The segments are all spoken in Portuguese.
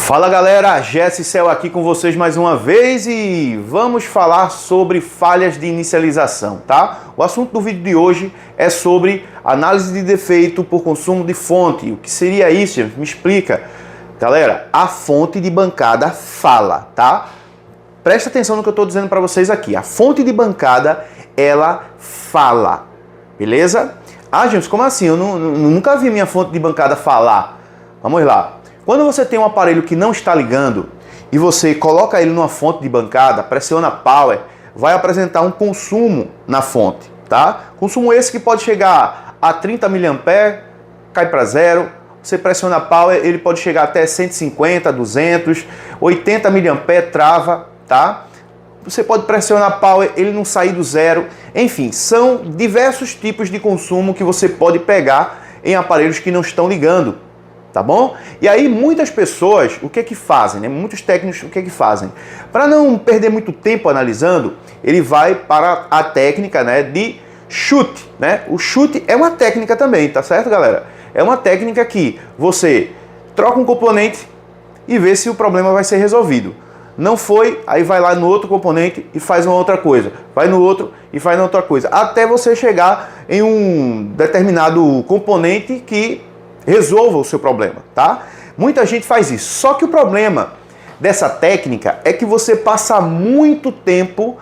Fala galera, Jesse Cel aqui com vocês mais uma vez e vamos falar sobre falhas de inicialização, tá? O assunto do vídeo de hoje é sobre análise de defeito por consumo de fonte. O que seria isso? Me explica. Galera, a fonte de bancada fala, tá? Presta atenção no que eu estou dizendo para vocês aqui. A fonte de bancada, ela fala, beleza? Ah, gente, como assim? Eu nunca vi minha fonte de bancada falar. Vamos lá. Quando você tem um aparelho que não está ligando e você coloca ele numa fonte de bancada, pressiona Power, vai apresentar um consumo na fonte, tá? Consumo esse que pode chegar a 30 mA, cai para zero. Você pressiona Power, ele pode chegar até 150, 200, 80 mA, trava, tá? Você pode pressionar Power, ele não sair do zero. Enfim, são diversos tipos de consumo que você pode pegar em aparelhos que não estão ligando. Tá bom? E aí muitas pessoas, o que é que fazem, né? Muitos técnicos, o que é que fazem? Para não perder muito tempo analisando, ele vai para a técnica, né, de chute, né? O chute é uma técnica também, tá certo, galera? É uma técnica que você troca um componente e vê se o problema vai ser resolvido. Não foi, aí vai lá no outro componente e faz uma outra coisa. Vai no outro e faz outra coisa. Até você chegar em um determinado componente que resolva o seu problema, tá? Muita gente faz isso. Só que o problema dessa técnica é que você passa muito tempo,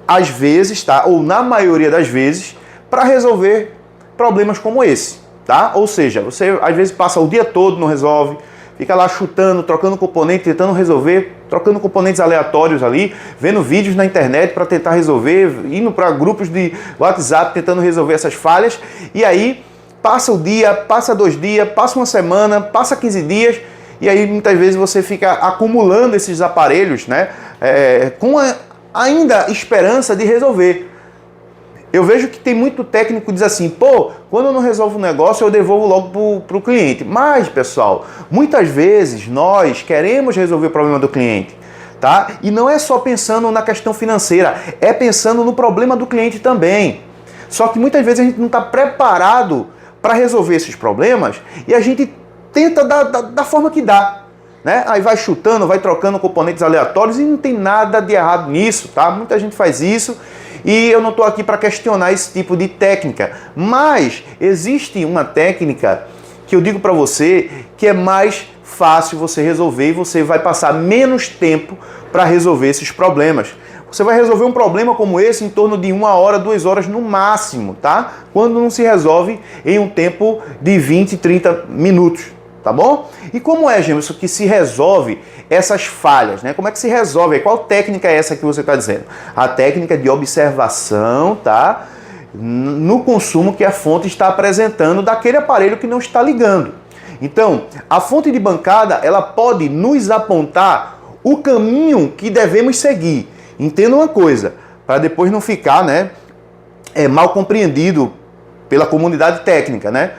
às vezes, tá? Ou na maioria das vezes, para resolver problemas como esse, tá? Ou seja, você às vezes passa o dia todo, não resolve, fica lá chutando, trocando componente, tentando resolver, trocando componentes aleatórios ali, vendo vídeos na internet para tentar resolver, indo para grupos de WhatsApp tentando resolver essas falhas, e aí passa o dia, passa 2 dias, passa uma semana, passa 15 dias, e aí muitas vezes você fica acumulando esses aparelhos, né, com ainda esperança de resolver. Eu vejo que tem muito técnico que diz assim, pô, quando eu não resolvo o negócio, eu devolvo logo para o cliente. Mas, pessoal, muitas vezes nós queremos resolver o problema do cliente, tá? E não é só pensando na questão financeira, é pensando no problema do cliente também. Só que muitas vezes a gente não está preparado para resolver esses problemas e a gente tenta da forma que dá, né? Aí vai chutando, vai trocando componentes aleatórios e não tem nada de errado nisso, tá? Muita gente faz isso e eu não estou aqui para questionar esse tipo de técnica, mas existe uma técnica que eu digo para você que é mais fácil você resolver e você vai passar menos tempo para resolver esses problemas. Você vai resolver um problema como esse em torno de 1 hora, 2 horas no máximo, tá? Quando não se resolve em um tempo de 20, 30 minutos, tá bom? E como é, Gemerson, que se resolve essas falhas, né? Como é que se resolve? Qual técnica é essa que você está dizendo? A técnica de observação, tá? No consumo que a fonte está apresentando daquele aparelho que não está ligando. Então, a fonte de bancada, ela pode nos apontar o caminho que devemos seguir. Entenda uma coisa, para depois não ficar, né, mal compreendido pela comunidade técnica, né?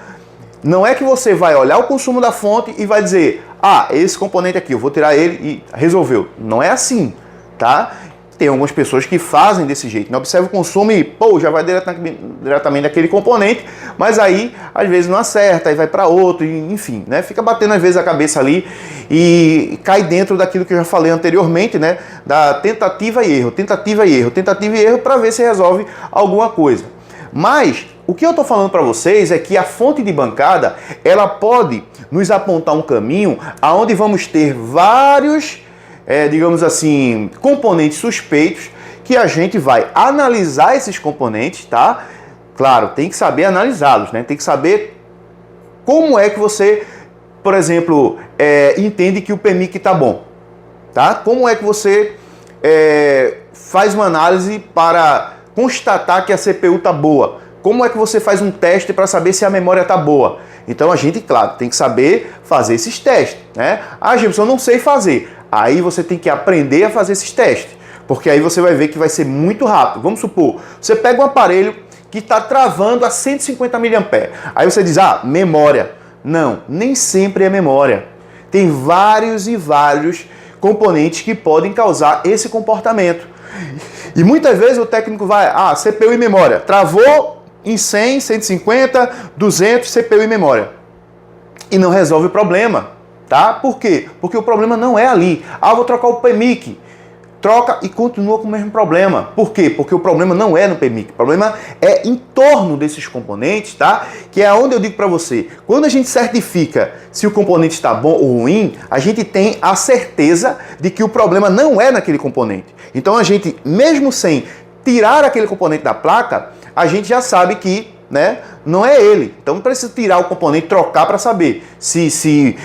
Não é que você vai olhar o consumo da fonte e vai dizer, ah, esse componente aqui, eu vou tirar ele e resolveu. Não é assim, tá? Tem algumas pessoas que fazem desse jeito, né? Observa o consumo e, pô, já vai diretamente naquele componente, mas aí, às vezes, não acerta, aí vai para outro, enfim, né? Fica batendo, às vezes, a cabeça ali e cai dentro daquilo que eu já falei anteriormente, né? Da tentativa e erro, tentativa e erro, tentativa e erro, para ver se resolve alguma coisa. Mas, o que eu estou falando para vocês é que a fonte de bancada, ela pode nos apontar um caminho aonde vamos ter vários digamos assim, componentes suspeitos que a gente vai analisar esses componentes, tá? Claro, tem que saber analisá-los, né? Tem que saber como é que você, por exemplo, entende que o PMIC está bom, tá? Como é que você faz uma análise para constatar que a CPU está boa? Como é que você faz um teste para saber se a memória está boa? Então a gente, claro, tem que saber fazer esses testes, né? Ah, Gibson, eu não sei fazer. Aí você tem que aprender a fazer esses testes, porque aí você vai ver que vai ser muito rápido. Vamos supor, você pega um aparelho que está travando a 150 mA. Aí você diz, ah, memória. Não, nem sempre é memória. Tem vários e vários componentes que podem causar esse comportamento. E muitas vezes o técnico vai, CPU e memória. Travou em 100, 150, 200, CPU e memória. E não resolve o problema. tá? Por quê? Porque o problema não é ali. Ah, vou trocar o PMIC. Troca e continua com o mesmo problema. Por quê? Porque o problema não é no PMIC, o problema é em torno desses componentes, tá? Que é onde eu digo para você, quando a gente certifica se o componente está bom ou ruim, a gente tem a certeza de que o problema não é naquele componente. Então a gente, mesmo sem tirar aquele componente da placa, a gente já sabe que, né, não é ele. Então não precisa tirar o componente, trocar para saber se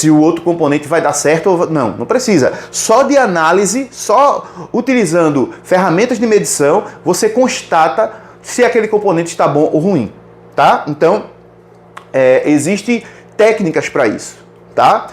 o outro componente vai dar certo ou não. Não precisa. Só de análise, só utilizando ferramentas de medição, você constata se aquele componente está bom ou ruim, tá? Então existem técnicas para isso, tá?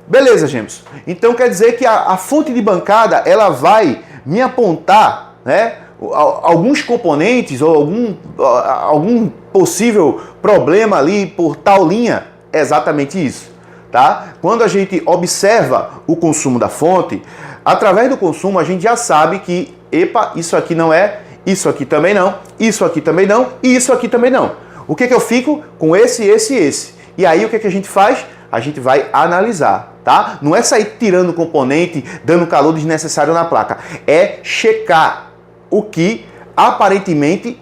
Beleza, Gêmeos. Então quer dizer que a fonte de bancada ela vai me apontar, né, alguns componentes ou algum possível problema ali por tal linha. É exatamente isso, tá? Quando a gente observa o consumo da fonte, através do consumo a gente já sabe que, epa, isso aqui não é, isso aqui também não, isso aqui também não e isso aqui também não. O que eu fico com esse, esse e esse? E aí o que a gente faz? A gente vai analisar, tá? Não é sair tirando componente, dando calor desnecessário na placa. É checar o que aparentemente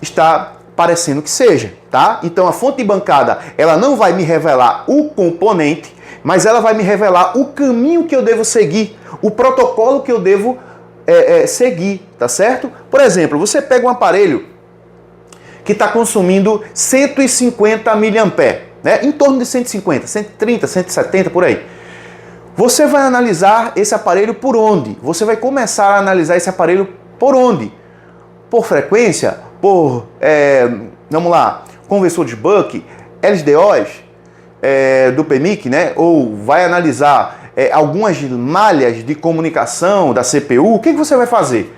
está parecendo que seja, tá? Então a fonte de bancada, ela não vai me revelar o componente, mas ela vai me revelar o caminho que eu devo seguir, o protocolo que eu devo seguir, tá certo? Por exemplo, você pega um aparelho que está consumindo 150 mAh, né? Em torno de 150, 130, 170, por aí. Você vai analisar esse aparelho por onde? Você vai começar a analisar esse aparelho por onde? Por frequência? Por, vamos lá, conversores Buck, LDOs do PMIC, né? Ou vai analisar algumas malhas de comunicação da CPU? O que você vai fazer?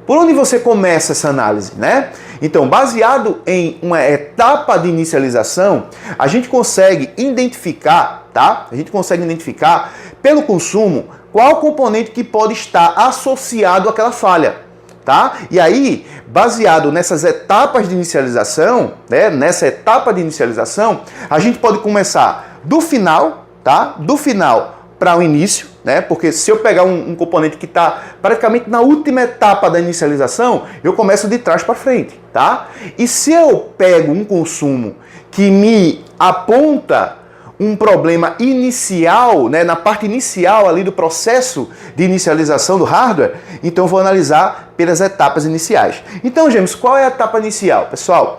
Por onde você começa essa análise, né? Então, baseado em uma etapa de inicialização, a gente consegue identificar, tá? A gente consegue identificar pelo consumo qual componente que pode estar associado àquela falha, tá? E aí, baseado nessas etapas de inicialização, né? Nessa etapa de inicialização, a gente pode começar do final, tá? Do final para o início, né? Porque se eu pegar um componente que está praticamente na última etapa da inicialização, eu começo de trás para frente, tá? E se eu pego um consumo que me aponta um problema inicial, né, na parte inicial ali do processo de inicialização do hardware, então eu vou analisar pelas etapas iniciais. Então, Gêmeos, qual é a etapa inicial? Pessoal,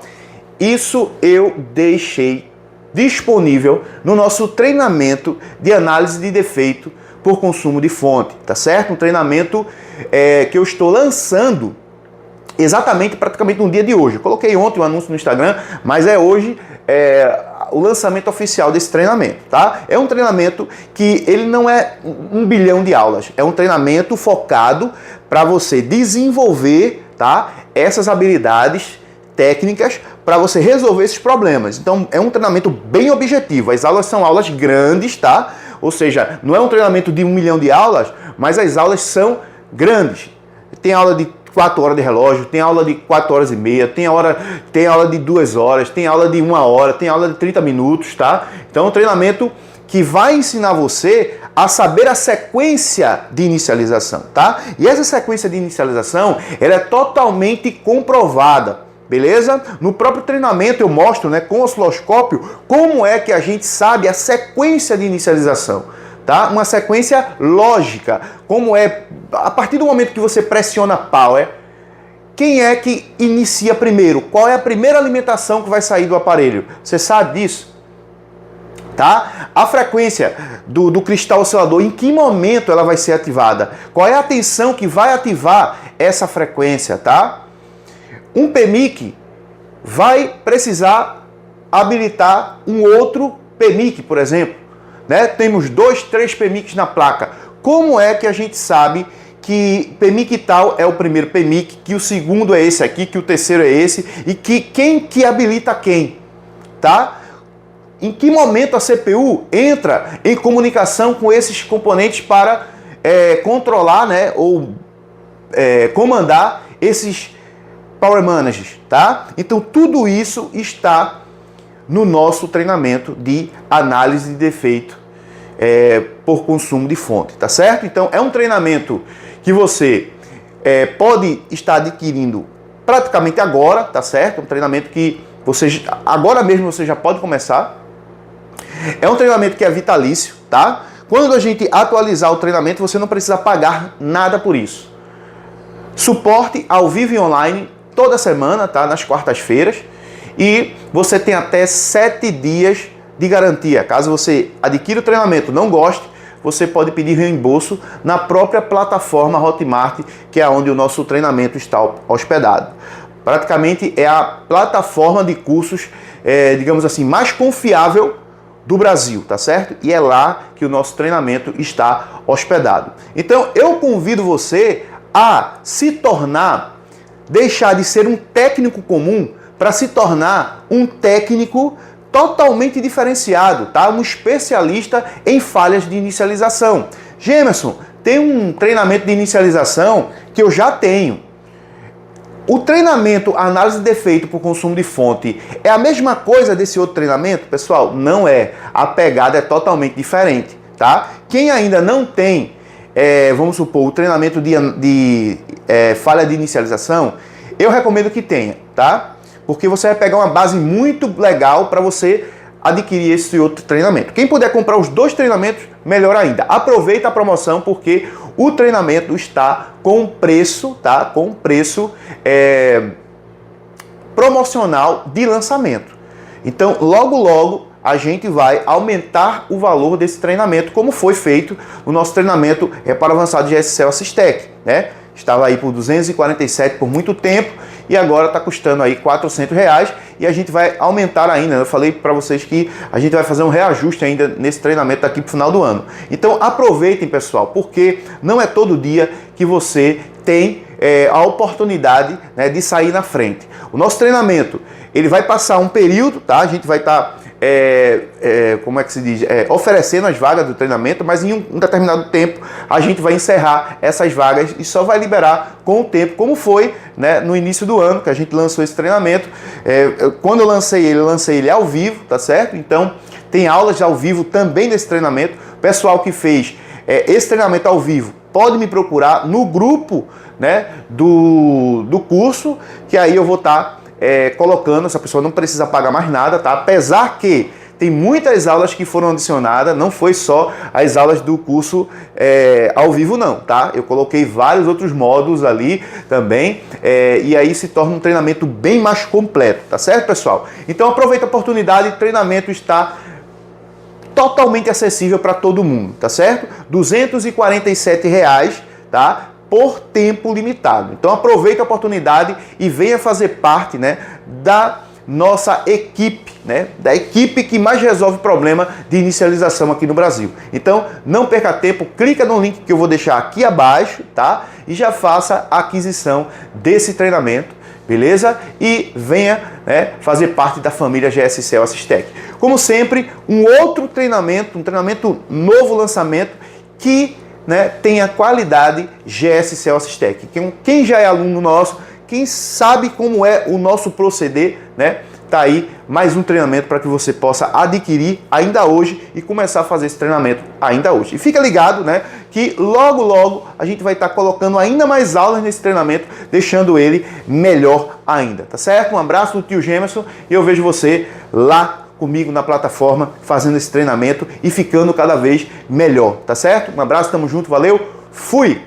isso eu deixei disponível no nosso treinamento de análise de defeito por consumo de fonte, tá certo? Um treinamento que eu estou lançando exatamente, praticamente no dia de hoje. Eu coloquei ontem um anúncio no Instagram, mas hoje o lançamento oficial desse treinamento, tá? É um treinamento que ele não é 1 bilhão de aulas, é um treinamento focado para você desenvolver, tá, essas habilidades técnicas para você resolver esses problemas. Então é um treinamento bem objetivo. As aulas são aulas grandes, tá? Ou seja, não é um treinamento de 1 milhão de aulas, mas as aulas são grandes. Tem aula de 4 horas de relógio, tem aula de 4 horas e meia, tem aula de 2 horas, tem aula de 1 hora, tem aula de 30 minutos, tá? Então é um treinamento que vai ensinar você a saber a sequência de inicialização, tá? E essa sequência de inicialização, ela é totalmente comprovada, beleza? No próprio treinamento eu mostro, né, com o osciloscópio, como é que a gente sabe a sequência de inicialização, tá? Uma sequência lógica, como é, a partir do momento que você pressiona power, quem é que inicia primeiro? Qual é a primeira alimentação que vai sair do aparelho? Você sabe disso? Tá? A frequência do cristal oscilador, em que momento ela vai ser ativada? Qual é a tensão que vai ativar essa frequência, tá? Um PMIC vai precisar habilitar um outro PMIC, por exemplo, né? Temos 2, 3 PMICs na placa. Como é que a gente sabe que PMIC tal é o primeiro PMIC, que o segundo é esse aqui, que o terceiro é esse, e que quem que habilita quem, tá? Em que momento a CPU entra em comunicação com esses componentes para controlar, né, ou comandar esses Power Managers, tá? Então tudo isso está no nosso treinamento de análise de defeito por consumo de fonte, tá certo? Então é um treinamento que você pode estar adquirindo praticamente agora, tá certo? Um treinamento que você agora mesmo você já pode começar. É um treinamento que é vitalício, tá? Quando a gente atualizar o treinamento, você não precisa pagar nada por isso. Suporte ao vivo e online toda semana, tá? Nas quartas-feiras. E você tem até 7 dias de garantia. Caso você adquira o treinamento e não goste, você pode pedir reembolso na própria plataforma Hotmart, que é onde o nosso treinamento está hospedado. Praticamente é a plataforma de cursos, digamos assim, mais confiável do Brasil, tá certo? E é lá que o nosso treinamento está hospedado. Então eu convido você a se tornar, deixar de ser um técnico comum para se tornar um técnico totalmente diferenciado, tá? Um especialista em falhas de inicialização. Gemerson, tem um treinamento de inicialização que eu já tenho. O treinamento análise de defeito por consumo de fonte é a mesma coisa desse outro treinamento? Pessoal, não é. A pegada é totalmente diferente, tá? Quem ainda não tem, vamos supor, o treinamento de falha de inicialização, eu recomendo que tenha, tá? Porque você vai pegar uma base muito legal para você adquirir esse outro treinamento. Quem puder comprar os 2 treinamentos, melhor ainda. Aproveita a promoção porque o treinamento está com preço, tá? Com preço promocional de lançamento. Então, logo a gente vai aumentar o valor desse treinamento, como foi feito no nosso treinamento para avançado de GSCell Assistec, né? Estava aí por 247 por muito tempo e agora está custando aí R$400 e a gente vai aumentar ainda. Eu falei para vocês que a gente vai fazer um reajuste ainda nesse treinamento daqui para o final do ano. Então aproveitem, pessoal, porque não é todo dia que você tem a oportunidade, né, de sair na frente. O nosso treinamento, ele vai passar um período, tá? A gente vai estar como é que se diz? Oferecendo as vagas do treinamento, mas em um determinado tempo a gente vai encerrar essas vagas e só vai liberar com o tempo, como foi, né, no início do ano que a gente lançou esse treinamento. Quando eu lancei ele ao vivo, tá certo? Então tem aulas ao vivo também desse treinamento. O pessoal que fez esse treinamento ao vivo pode me procurar no grupo, né, do curso, que aí eu vou estar colocando, essa pessoa não precisa pagar mais nada, tá? Apesar que tem muitas aulas que foram adicionadas, não foi só as aulas do curso ao vivo não, tá? Eu coloquei vários outros módulos ali também, e aí se torna um treinamento bem mais completo, tá certo, pessoal? Então aproveita a oportunidade, o treinamento está totalmente acessível para todo mundo, tá certo? R$247, tá? Por tempo limitado. Então aproveita a oportunidade e venha fazer parte, né, da nossa equipe, né, da equipe que mais resolve problema de inicialização aqui no Brasil. Então não perca tempo, clica no link que eu vou deixar aqui abaixo, tá? E já faça a aquisição desse treinamento, beleza? E venha, né, fazer parte da família GSCell Assistec. Como sempre, um outro treinamento, um treinamento novo lançamento que, né, tem a qualidade GSCell Assistec. Quem já é aluno nosso, quem sabe como é o nosso proceder, né, tá aí mais um treinamento para que você possa adquirir ainda hoje e começar a fazer esse treinamento ainda hoje. E fica ligado, né, que logo a gente vai estar colocando ainda mais aulas nesse treinamento, deixando ele melhor ainda, tá certo? Um abraço do tio Gemerson e eu vejo você lá comigo na plataforma, fazendo esse treinamento e ficando cada vez melhor, tá certo? Um abraço, tamo junto, valeu, fui!